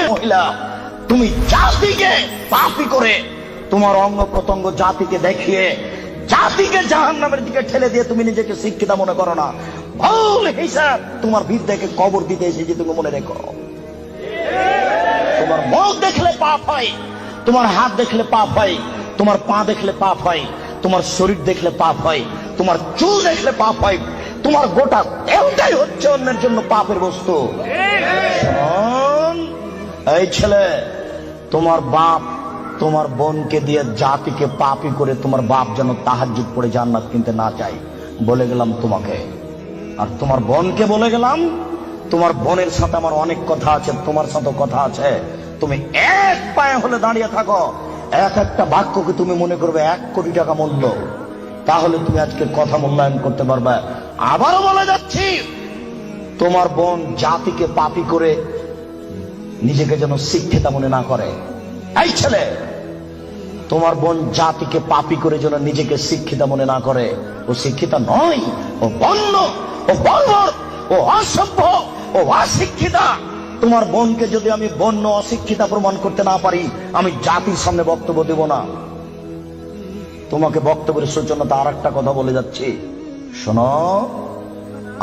মহিলা, তুমি জাতিকে পাপী করে, তোমার অঙ্গ প্রত্যঙ্গ জাতিকে দেখিয়ে জাতিকে জাহান্নামের দিকে ঠেলে দিয়ে তুমি নিজেকে শিক্ষিত মনে করো না। ভুল হিসাব তোমার বিদ্যাকে কবর দিতে এসেছে, তুমি মনে রেখো। তোমার মুখ দেখলে পাপ হয়, তোমার হাত দেখলে পাপ হয়, তোমার পা দেখলে পাপ হয়, তোমার শরীর দেখলে পাপ হয়, তোমার চুল দেখলে পাপ হয়, তোমার গোটা দেহটাই হচ্ছে অন্যের জন্য পাপের বস্তু। শোন, এই ছেলে, তোমার বাপ তোমার বোনকে দিয়ে জাতিকে পাপী করে তোমার বাপ যেন তাহাজ্জুদ পড়ে জান্নাত কিনতে না চায়, বলে গেলাম তোমাকে। আর তোমার বোনকে বলে গেলাম, তোমার বোনের সাথে আমার অনেক কথা আছে, তোমার সাথে কথা আছে। তুমি এক পায়ে হলে দাঁড়িয়ে থাকো, এক একটা বাক্যকে তুমি মনে করবে 1 কোটি টাকা মূল্য, তাহলে তুমি আজকে কথা মূল্যায়ন করতে পারবে। আবারও বলে যাচ্ছি, তোমার বোন জাতিকে পাপী করে নিজেকে যেন শিক্ষিতা মনে না করে। এই ছেলে, তোমার বোন জাতিকে পাপী করে যেন নিজেকে শিক্ষিতা মনে না করে। ও শিক্ষিতা নয়, ও বন্য, ও বর্বর, ও অসভ্য, ও অশিক্ষিতা। তোমার বোনকে যদি আমি বন্য অশিক্ষিতা প্রমাণ করতে না পারি, আমি জাতির সামনে বক্তব্য দেব না। তোমাকে বক্তব্যের সূচনাতে আর একটা কথা বলে যাচ্ছি, শোনো।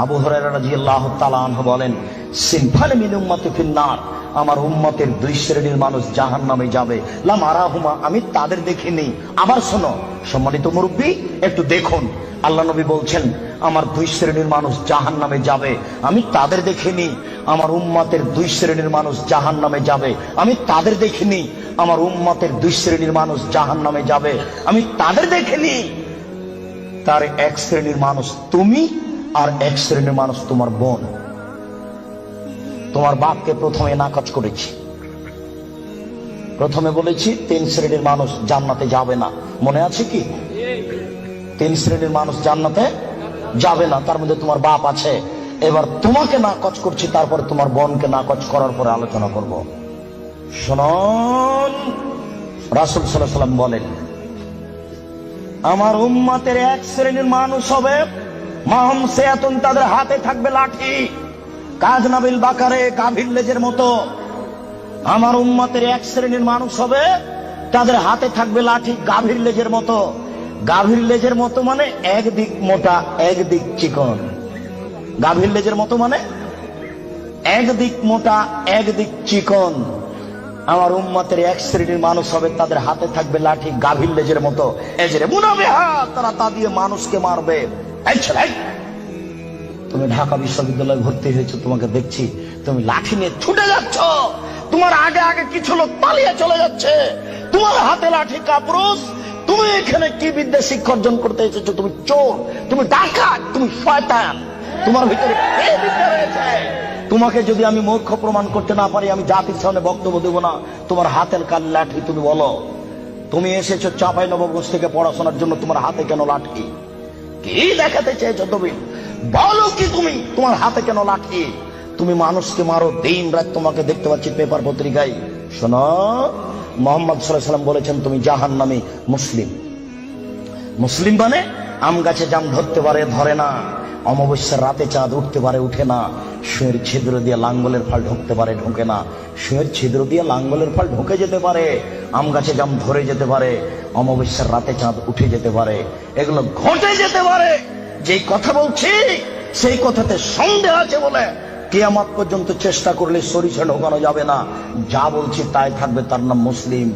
আবু হুরায়রা রাদিয়াল্লাহু তাআলা আনহু বলেন, সিনফানে মিন উম্মতি ফিন্নার, আমার উম্মতের 2 শ্রেণীর মানুষ জাহান্নামে যাবে, লা মারাহুমা, আমি তাদের দেখিনি। আবার শোনো সম্মানিত মুরব্বী, একটু দেখুন, আল্লাহ নবী বলছেন আমার 2 শ্রেণীর মানুষ জাহান্নামে যাবে, আমি তাদের দেখিনি। আমার উম্মতের 2 শ্রেণীর মানুষ জাহান্নামে যাবে, আমি তাদের দেখিনি। আমার উম্মতের 2 শ্রেণীর মানুষ জাহান্নামে যাবে, আমি তাদের দেখিনি। তার 1 শ্রেণীর মানুষ তুমি, আর 1 শ্রেণীর মানুষ তোমার বোন। তোমার বাপকে প্রথমে নাকচ করেছি, প্রথমে বলেছি 3 শ্রেণীর মানুষ জান্নাতে যাবে না, মনে আছে কি? 3 শ্রেণীর মানুষ জান্নাতে যাবে না, তার মধ্যে তোমার বাপ আছে। এবার তোমাকে নাকচ করছি, তারপরে তোমার বোনকে নাকচ করার পরে আলোচনা করব। শুনুন, রাসূল সাল্লাল্লাহু আলাইহি ওয়াসাল্লাম বলেন, আমার উম্মতের 1 শ্রেণীর মানুষ হবে মাহুম সিয়াতুন, তাদের হাতে থাকবে লাঠি, কাজনাবিল বাকারে, গাভীর লেজের মতো। আমার উম্মতের 1 শ্রেণীর মানুষ হবে, তাদের হাতে থাকবে লাঠি গাভীর লেজের মতো। গাভীর লেজের মতো মানে একদিক মোটা একদিক চিকন। গাভীর লেজের মতো মানে একদিক মোটা একদিক চিকন। আমার উম্মতের 1 শ্রেণীর মানুষ হবে, তাদের হাতে থাকবে লাঠি গাভীর লেজের মতো, এজরে মুনাবিহা, তারা তা দিয়ে মানুষকে মারবে। এই ছেলে, তুমি ঢাকা বিশ্ববিদ্যালয়ে ভর্তি হয়েছো, তোমাকে দেখছি তুমি লাঠি নিয়ে ছুটে যাচ্ছ, তোমার আগে আগে কিছু লোক পালিয়ে চলে যাচ্ছে, তোমার হাতে লাঠি কাপুরুষ। তুমি এখানে কি বিদ্যা শিক্ষা অর্জন করতে এসেছো? তুমি চোর, তুমি ডাকাত, তুমি শয়তান, তোমার ভিতরে কি বিদ্যা রয়েছে? তোমাকে যদি আমি মূর্খ প্রমাণ করতে না পারি, আমি জাতির সামনে বক্তব্য দেব না। তোমার হাতের কাল লাঠি, তুমি বলো। তুমি এসেছো চাঁপাইনবাবগঞ্জ থেকে পড়াশোনার জন্য, তোমার হাতে কেন লাঠি? কি দেখাতে চেয়েছো তুমি? বলো কি তুমি, তোমার হাতে কেন লাঠি? তুমি মানুষকে মারো দিন রাত, তোমাকে দেখতে পাচ্ছি পেপার পত্রিকায়। শোনো, মুহাম্মদ সাল্লাল্লাহু আলাইহি ওয়াসাল্লাম বলেছেন তুমি জাহান্নামী মুসলিম। মুসলিম মানে আম গাছে জাম ধরতে পারে, ধরে না, অমাবস্যার রাতে চাঁদ উঠতে পারে, উঠে না, সুঁয়ের ছিদ্র দিয়ে লাঙ্গলের ফাল ঢুকতে পারে, ঢোকে না, সুঁয়ের ছিদ্র দিয়ে লাঙ্গলের ফাল ঢুকে যেতে পারে, আম গাছে জাম ধরে যেতে পারে, অমাবস্যার রাতে চাঁদ উঠে যেতে পারে, এগুলো ঘটে যেতে পারে। যেই কথা বলছি সেই কথাতে সন্দেহ আছে বলে কিয়ামত পর্যন্ত চেষ্টা করলে সরিষা ঢোকানো যাবে না। যা বলছি তাই থাকবে, তার নাম মুসলিম।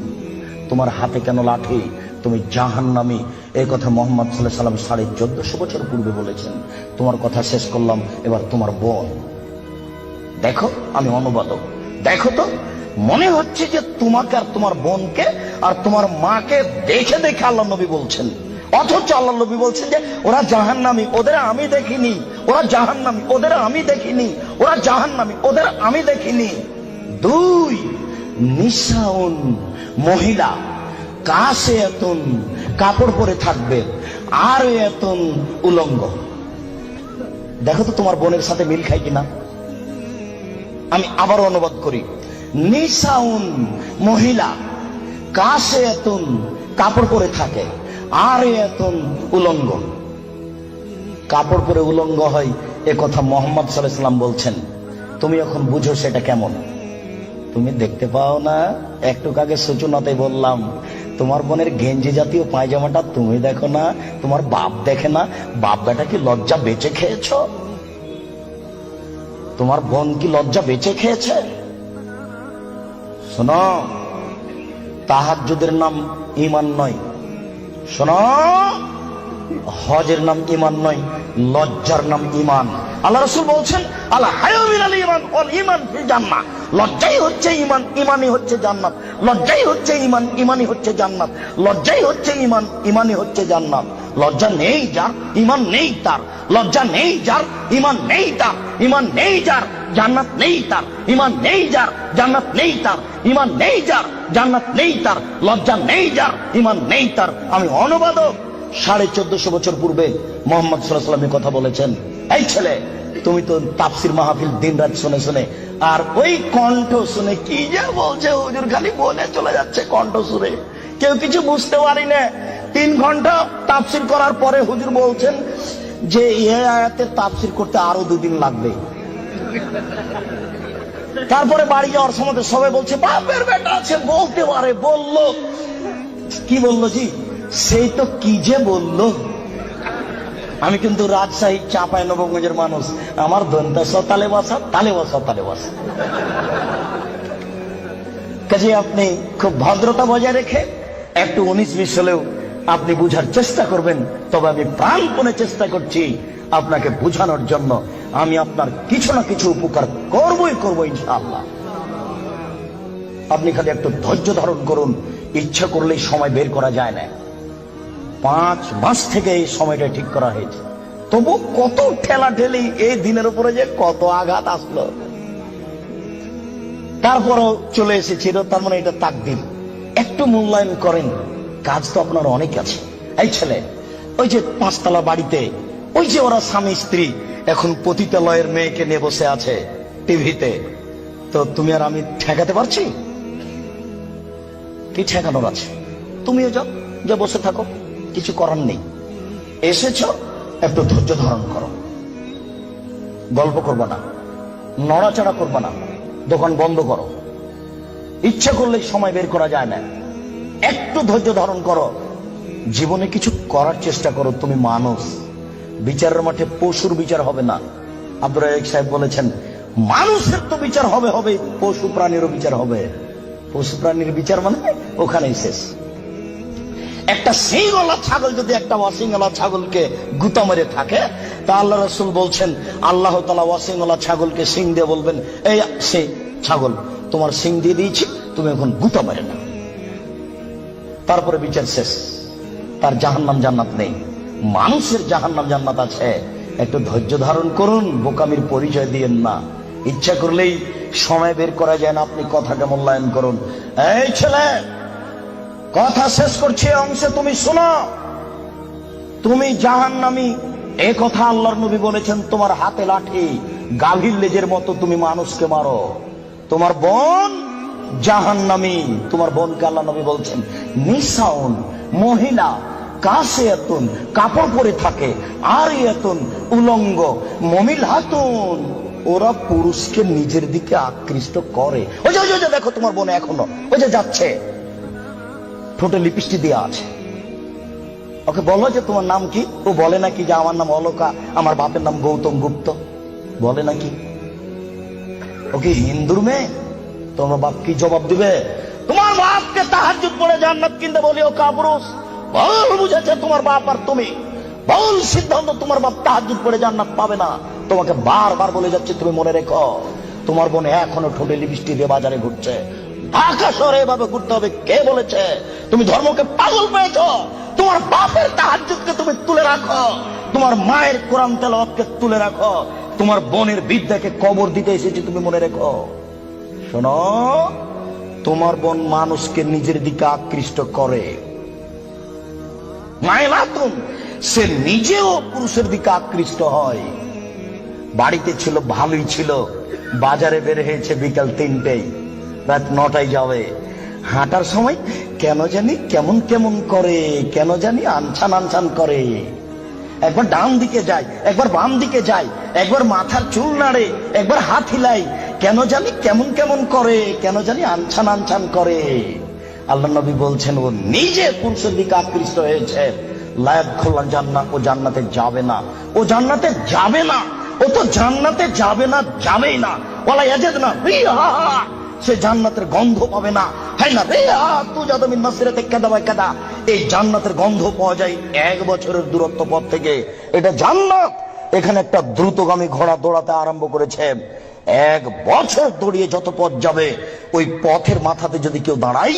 তোমার হাতে কেন লাঠি? তুমি জাহান্নামী। এই কথা মুহাম্মদ সাল্লাল্লাহু আলাইহি ওয়াসাল্লাম 1450 বছর পূর্বে বলেছেন। তোমার কথা শেষ করলাম, এবার তোমার বোন। দেখো, আমি অনুবাদক, দেখো তো, মনে হচ্ছে যে তোমাকে আর তোমার বোনকে আর তোমার মাকে দেখে দেখে আল্লাহ নবী বলছেন, অথচ আল্লাহ নবী বলছেন যে ওরা জাহান্নামী, ওদের আমি দেখিনি। ওরা জাহান্নামী, ওদের আমি দেখিনি। ওরা জাহান্নামী, ওদের আমি দেখিনি। 2 নিসাউন, মহিলা, কাছে এতন, কাপড় পরে থাকবে, আর এতন উলঙ্গ। দেখো তো তোমার বোনের সাথে মিল খাই কিনা। আমি আবার অনুবাদ করি, নিসাউন, মহিলা, কাছে এতন, কাপড় পরে থাকে, আর এতন উলঙ্গ। কাপড় পরে উলঙ্গ হয়, এ কথা মুহাম্মদ সাল্লাল্লাহু আলাইহি ওয়াসাল্লাম বলছেন। তুমি এখন বুঝো সেটা কেমন। তুমি দেখতে পাও না, একটু আগে সূচনাতে বললাম, তোমার বোনের গেঞ্জি জাতীয় পায়জামাটা তুমি দেখো না, তোমার বাপ দেখে না। বাপ বেটা কি লজ্জা বেঁচে খেয়েছ? তোমার বোন কি লজ্জা বেঁচে খেয়েছে? শোনো, তাহাজ্জুদের নাম ঈমান নয়। শোনো, হজের নাম ঈমান নয়, লজ্জার নাম ঈমান। আল্লাহ রাসূল বলছেন, আলা হায়া মিনাল ঈমান ওয়াল ঈমান ফিল জান্নাহ। লজ্জাই হচ্ছে ঈমান, ঈমানই হচ্ছে জান্নাত। লজ্জাই হচ্ছে ঈমান, ঈমানই হচ্ছে জান্নাত। লজ্জাই হচ্ছে ঈমান, ঈমানই হচ্ছে জান্নাত। লজ্জা নেই যার, ঈমান নেই তার। লজ্জা নেই যার, ঈমান নেই তার। ঈমান নেই যার, জান্নাত নেই তার। ঈমান নেই যার, জান্নাত নেই তার। ঈমান নেই যার, জান্নাত নেই তার। লজ্জা নেই যার, ঈমান নেই তার। আমি অনুবাদক। 1450 বছর পূর্বে মুহাম্মদ সাল্লাল্লাহু আলাইহি ওয়াসাল্লাম কথা বলেছেন। এই ছেলে, তুমি তো তাফসির মাহফিল দিন রাত শুনে শুনে, আর ওই কণ্ঠ শুনে কি যে বলছে হুজুর, খালি বলে চলে যাচ্ছে কণ্ঠ শুনে, কেউ কিছু বুঝতে পারি না। 3 ঘন্টা তাফসির করার পরে হুজুর বলছেন যে এই আয়াতের তাফসির করতে আরো 2 দিন লাগবে। তারপরে বাড়ি যাওয়ার সময় সবাই বলছে বাপের বেটা আছে, বলতে পারে। বললো কি? বললো জি, সেই তো কি যে বললো। আমি কিন্তু রাজশাহী চাঁপাইনবাবগঞ্জের মানুষ, আমার দন্তাস তালে বসা, তালে বসা, তালে বসা। কাজে আপনি খুব ভদ্রতা বজায় রেখে একটু 19-20 হলেও আপনি বুঝার চেষ্টা করবেন। তবে আমি প্রাণপণে চেষ্টা করছি আপনাকে বুঝানোর জন্য। আমি আপনার কিছু না কিছু উপকার করবই করবো ইনশাআল্লাহ। আপনি খালি একটু ধৈর্য ধারণ করুন। ইচ্ছা করলেই সময় বের করা যায় না। 5 মাস থেকে এই সময়টা ঠিক করা হয়েছে, তবু কত ঠেলা ঠেলি, এই দিনের উপরে যে কত আঘাত আসলো, তারপরও চলে এসেছিল। তার মানে এটা তাকদীর। একটু মূল্যায়ন করেন, কাজ তো আপনার অনেক আছে। এই ছেলে, ওই যে 5 তলা বাড়িতে, ওই যে ওরা স্বামী স্ত্রী এখন পতিতালয়ের মেয়েকে নিয়ে বসে আছে টিভিতে, তো তুমি আর আমি ঠেকাতে পারছি? কি ঠেকানোর আছে? তুমিও যাও, যা বসে থাকো, কিছু করার নেই। এসেছ, একটু ধৈর্য ধারণ করো। গল্প করবো না, নড়াচড়া করবো না, দোকান বন্ধ করো। ইচ্ছা করলে সময় বের করা যায় না। একটু ধৈর্য ধারণ করো। জীবনে কিছু করার চেষ্টা করো। তুমি মানুষ, বিচারের মাঠে পশুর বিচার হবে না। আব্দুর রাজ্জাক সাহেব বলেছেন, মানুষের তো বিচার হবে হবে, পশু প্রাণীরও বিচার হবে। পশু প্রাণীর বিচার মানে ওখানেই শেষ। একটা সিংওয়ালা ছাগল যদি একটা অসিংওয়ালা ছাগলকে গুতা মেরে থাকে, তা আল্লাহ রাসূল বলছেন, আল্লাহ তাআলা অসিংওয়ালা ছাগলকে সিং দিয়ে বলবেন, এই সে ছাগল, তোমার সিং দিয়ে দিয়েছি, তুমি এখন গুতা মেরে না। তারপরে বিচার শেষ। তার জাহান্নাম জান্নাত নেই। মানুষের জাহান্নাম জান্নাত আছে। একটু ধৈর্য ধারণ করুন, বোকামির পরিচয় দিয়েন না। ইচ্ছা করলেই সময় বের করা যায় না। আপনি কথাটা মূল্যায়ন করুন। এই ছেলে, কথা শেষ করছি অংশে, তুমি শোনো। তুমি জাহান্নামী, এ কথা আল্লাহর নবী বলেছেন। তোমার হাতে লাঠি, গাভীর লেজের মতো তুমি মানুষকে মারো। তোমার বোন জাহান্নামী। তোমার বোনকে আল্লাহ নবী বলছেন নিসাউন, মহিলা, কাসিয়াতুন, কাপড় পরে থাকে, আর ইয়াতুন, উলঙ্গ, মমিলাতুন, ওরা পুরুষকে নিজের দিকে আকৃষ্ট করে। ওই যে দেখো তোমার বোন এখনো ওই যে যাচ্ছে, ঠোঁটে লিপস্টিক দেওয়া আছে। ওকে বলো যে তোমার নাম কি? ও বলে নাকি যে আমার নাম অলকা, আমার বাপের নাম গৌতম গুপ্ত, বলে নাকি? ওকে হিন্দুর মেয়ে, তোমার বাপ কি জবাব দিবে? তোমার বাপকে তাহাজ্জুদ পড়ে জান্নাত কিনতে বলিও কাপুরুষ। ভুল বুঝেছে তোমার বাপ আর তুমি, ভুল সিদ্ধান্ত। তোমার বাপ তাহাজ্জুদ পড়ে জান্নাত পাবে না। তোমাকে বারবার বলে যাচ্ছে, তুমি মনে রেখো। তোমার বোন এখনো ঠোঁটে লিপস্টিক দিয়ে বাজারে ঘুরছে। ঢাকা শহরে এভাবে ঘুরতে হবে কে বলেছে? তুমি ধর্মকে পাগল পেয়েছ। তোমার বাপের তাহাজ্জুদকে তুমি তুলে রাখো, তোমার মায়ের কোরআন তেলাওয়াতকে তুলে রাখো, তোমার বোনের বিদ্যাকে কবর দিতে এসেছে, তুমি মনে রেখো। শোনো, তোমার বোন মানুষকে নিজের দিকে আকৃষ্ট করে। মাইলাতুন, সে নিজেও পুরুষের দিকে আকৃষ্ট হয়। বাড়িতে ছিল, ভালোই ছিল, বাজারে বের হয়েছে বিকাল 3টায়, রাত 9টায় যাবে। হাঁটার সময় কেন জানি কেমন কেমন করে, কেন জানি আনছান আনছান করে। একবার ডান দিকে যায়, একবার বাম দিকে যায়, একবার মাথার চুল নাড়ে, একবার হাত হিলাই, কেন জানি কেমন কেমন করে, কেন জানি আনছান আনছান করে। আল্লাহ নবী বলছেন ও নিজে পুরুষের দিকে আকৃষ্ট হয়েছে, লায়াত খোলা জান্নাত, ও জান্নাতে যাবে না, ও জান্নাতে যাবে না, ও তো জান্নাতে যাবে না, যাবেই না। ওয়ালা ইয়াজিদনা রিহা, সে জান্নাতের গন্ধ পাবে না। হয় না রিহা তুজাদু মিন মাসিরাতি কাদা ওয়া কাদা, এই জান্নাতের গন্ধ পাওয়া যায় 1 বছরের দূরত্ব পথ থেকে। এটা জান্নাত। এখানে একটা দ্রুতগামী ঘোড়া দৌড়াতে আরম্ভ করেছে, 1 বছর দৌড়িয়ে যত পথ যাবে, ওই পথের মাথাতে যদি কেউ দাঁড়াই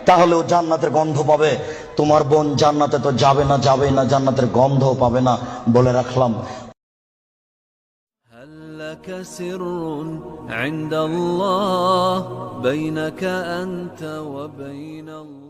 তাহলে ও জান্নাতের গন্ধ পাবে। তোমার বোন জান্নাতে তো যাবে না, যাবেই না, জান্নাতের গন্ধও পাবে না। বলে রাখলাম। هل لك سر عند الله بينك أنت وبين الله